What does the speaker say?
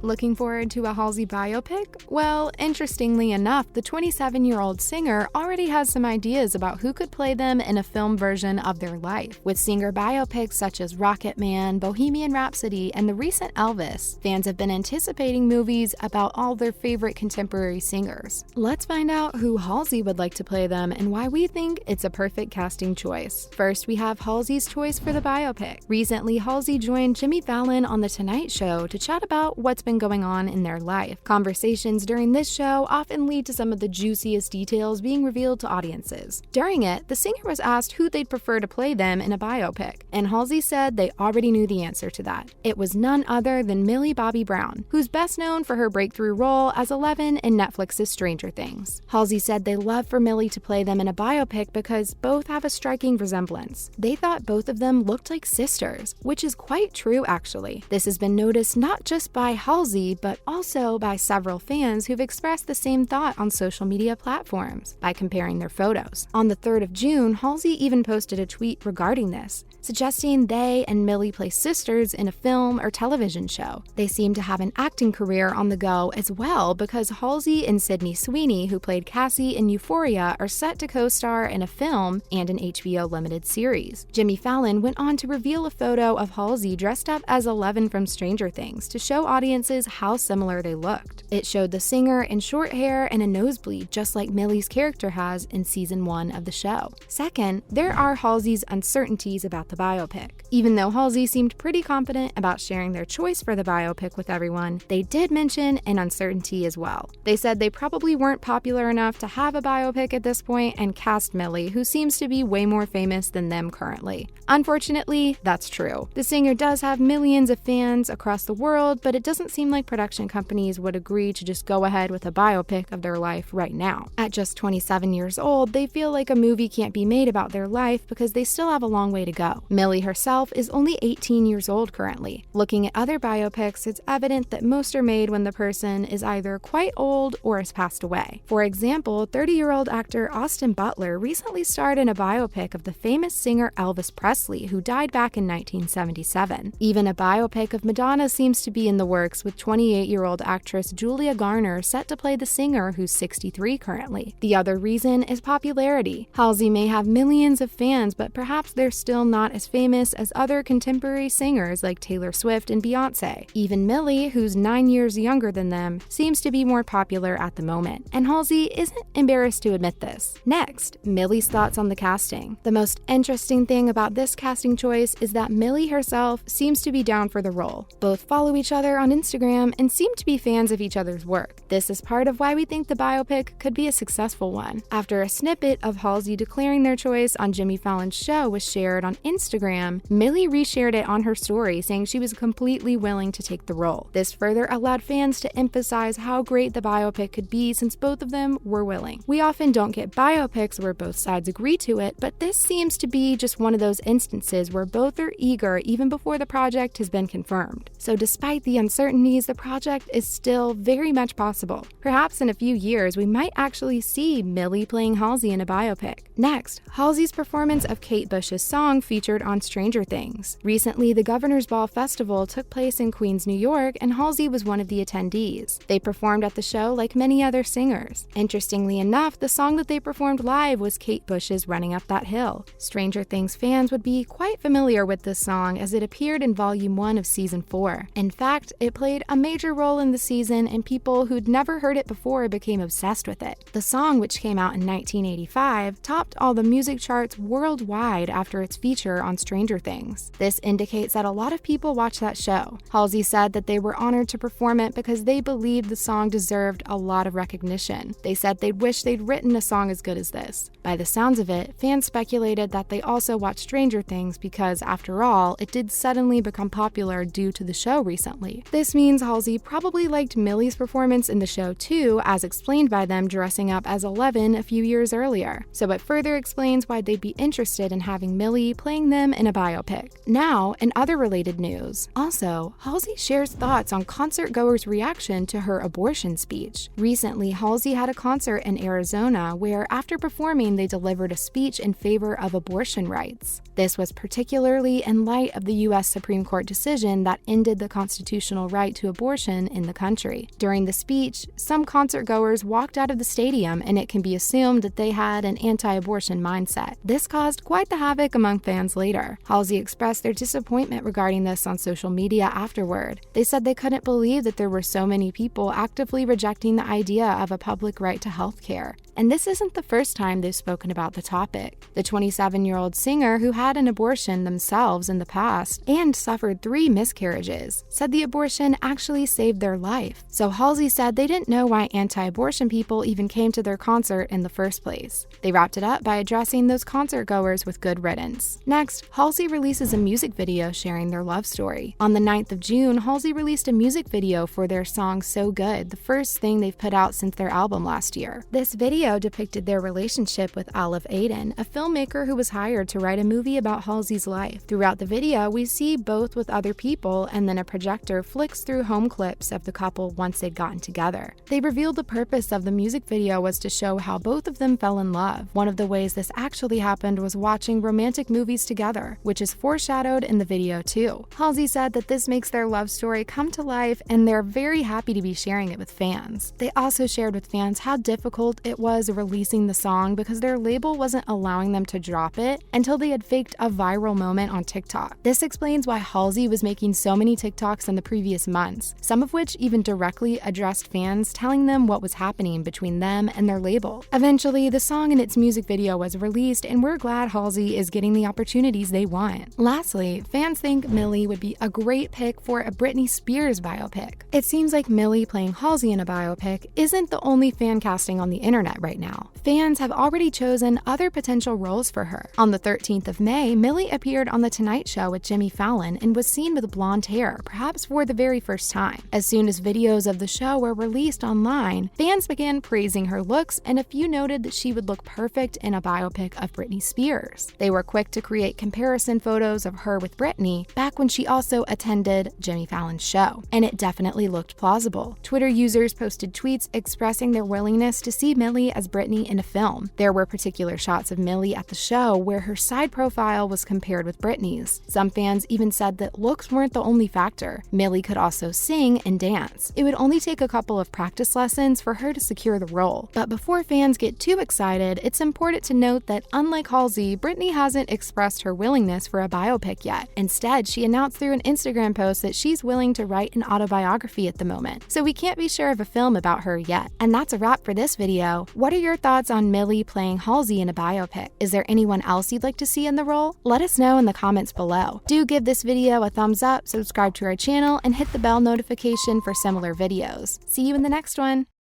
Looking forward to a Halsey biopic? Well, interestingly enough, the 27-year-old singer already has some ideas about who could play them in a film version of their life. With singer biopics such as Rocket Man, Bohemian Rhapsody, and the recent Elvis, fans have been anticipating movies about all their favorite contemporary singers. Let's find out who Halsey would like to play them and why we think it's a perfect casting choice. First, we have Halsey's choice for the biopic. Recently, Halsey joined Jimmy Fallon on The Tonight Show to chat about what's been going on in their life. Conversations during this show often lead to some of the juiciest details being revealed to audiences. During it, the singer was asked who they'd prefer to play them in a biopic, and Halsey said they already knew the answer to that. It was none other than Millie Bobby Brown, who's best known for her breakthrough role as Eleven in Netflix's Stranger Things. Halsey said they love for Millie to play them in a biopic because both have a striking resemblance. They thought both of them looked like sisters, which is quite true actually. This has been noticed not just by Halsey, but also by several fans who've expressed the same thought on social media platforms by comparing their photos. On the 3rd of June, Halsey even posted a tweet regarding this, suggesting they and Millie play sisters in a film or television show. They seem to have an acting career on the go as well because Halsey and Sydney Sweeney, who played Cassie in Euphoria, are set to co-star in a film and an HBO limited series. Jimmy Fallon went on to reveal a photo of Halsey dressed up as Eleven from Stranger Things to show audiences how similar they looked. It showed the singer in short hair and a nosebleed, just like Millie's character has in season 1 of the show. Second, there are Halsey's uncertainties about the biopic. Even though Halsey seemed pretty confident about sharing their choice for the biopic with everyone, they did mention an uncertainty as well. They said they probably weren't popular enough to have a biopic at this point and cast Millie, who seems to be way more famous than them currently. Unfortunately, that's true. The singer does have millions of fans across the world, but it doesn't seem like production companies would agree to just go ahead with a biopic of their life right now. At just 27 years old, they feel like a movie can't be made about their life because they still have a long way to go. Millie herself is only 18 years old currently. Looking at other biopics, it's evident that most are made when the person is either quite old or has passed away. For example, 30-year-old actor Austin Butler recently starred in a biopic of the famous singer Elvis Presley, who died back in 1977. Even a biopic of Madonna seems to be in the works, with 28-year-old actress Julia Garner set to play the singer, who's 63 currently. The other reason is popularity. Halsey may have millions of fans, but perhaps they're still not as famous as other contemporary singers like Taylor Swift and Beyonce. Even Millie, who's 9 years younger than them, seems to be more popular at the moment, and Halsey isn't embarrassed to admit this. Next, Millie's thoughts on the casting. The most interesting thing about this casting choice is that Millie herself seems to be down for the role. Both follow each other on Instagram and seem to be fans of each other's work. This is part of why we think the biopic could be a successful one. After a snippet of Halsey declaring their choice on Jimmy Fallon Show was shared on Instagram, Millie reshared it on her story, saying she was completely willing to take the role. This further allowed fans to emphasize how great the biopic could be since both of them were willing. We often don't get biopics where both sides agree to it, but this seems to be just one of those instances where both are eager even before the project has been confirmed. So despite the uncertainties, the project is still very much possible. Perhaps in a few years, we might actually see Millie playing Halsey in a biopic. Next, Halsey's performance of Kate Bush's song featured on Stranger Things. Recently, the Governor's Ball Festival took place in Queens, New York, and Halsey was one of the attendees. They performed at the show like many other singers. Interestingly enough, the song that they performed live was Kate Bush's Running Up That Hill. Stranger Things fans would be quite familiar with this song as it appeared in Volume 1 of Season 4. In fact, it played a major role in the season, and people who'd never heard it before became obsessed with it. The song, which came out in 1985, topped all the music charts worldwide after its feature on Stranger Things. This indicates that a lot of people watched that show. Halsey said that they were honored to perform it because they believed the song deserved a lot of recognition. They said they'd wish they'd written a song as good as this. By the sounds of it, fans speculated that they also watched Stranger Things because, after all, it did suddenly become popular due to the show recently. This means Halsey probably liked Millie's performance in the show too, as explained by them dressing up as Eleven a few years earlier. So it further explains why they'd be interested in having Millie playing playing them in a biopic. Now, in other related news. Also, Halsey shares thoughts on concert-goers' reaction to her abortion speech. Recently, Halsey had a concert in Arizona where, after performing, they delivered a speech in favor of abortion rights. This was particularly in light of the U.S. Supreme Court decision that ended the constitutional right to abortion in the country. During the speech, some concert-goers walked out of the stadium, and it can be assumed that they had an anti-abortion mindset. This caused quite the havoc among fans later. Halsey expressed their disappointment regarding this on social media afterward. They said they couldn't believe that there were so many people actively rejecting the idea of a public right to health care. And this isn't the first time they've spoken about the topic. The 27-year-old singer, who had an abortion themselves in the past and suffered 3 miscarriages, said the abortion actually saved their life. So Halsey said they didn't know why anti-abortion people even came to their concert in the first place. They wrapped it up by addressing those concert-goers with good riddance. Next, Halsey releases a music video sharing their love story. On the 9th of June, Halsey released a music video for their song So Good, the first thing they've put out since their album last year. This video depicted their relationship with Olive Aiden, a filmmaker who was hired to write a movie about Halsey's life. Throughout the video, we see both with other people, and then a projector flicks through home clips of the couple once they'd gotten together. They revealed the purpose of the music video was to show how both of them fell in love. One of the ways this actually happened was watching romantic movies together, which is foreshadowed in the video too. Halsey said that this makes their love story come to life, and they're very happy to be sharing it with fans. They also shared with fans how difficult it was releasing the song because their label wasn't allowing them to drop it until they had faked a viral moment on TikTok. This explains why Halsey was making so many TikToks in the previous months, some of which even directly addressed fans, telling them what was happening between them and their label. Eventually, the song and its music video was released, and we're glad Halsey is getting the opportunities they want. Lastly, fans think Millie would be a great pick for a Britney Spears biopic. It seems like Millie playing Halsey in a biopic isn't the only fan casting on the internet right now. Fans have already chosen other potential roles for her. On the 13th of May, Millie appeared on The Tonight Show with Jimmy Fallon and was seen with blonde hair, perhaps for the very first time. As soon as videos of the show were released online, fans began praising her looks, and a few noted that she would look perfect in a biopic of Britney Spears. They were quick to create comparison photos of her with Britney back when she also attended Jimmy Fallon's show, and it definitely looked plausible. Twitter users posted tweets expressing their willingness to see Millie as Britney in a film. There were particular shots of Millie at the show where her side profile was compared with Britney's. Some fans even said that looks weren't the only factor. Millie could also sing and dance. It would only take a couple of practice lessons for her to secure the role. But before fans get too excited, it's important to note that unlike Halsey, Britney hasn't expressed her willingness for a biopic yet. Instead, she announced through an Instagram post that she's willing to write an autobiography at the moment, so we can't be sure of a film about her yet. And that's a wrap for this video. What are your thoughts on Millie playing Halsey in a biopic? Is there anyone else you'd like to see in the role? Let us know in the comments below. Do give this video a thumbs up, subscribe to our channel, and hit the bell notification for similar videos. See you in the next one!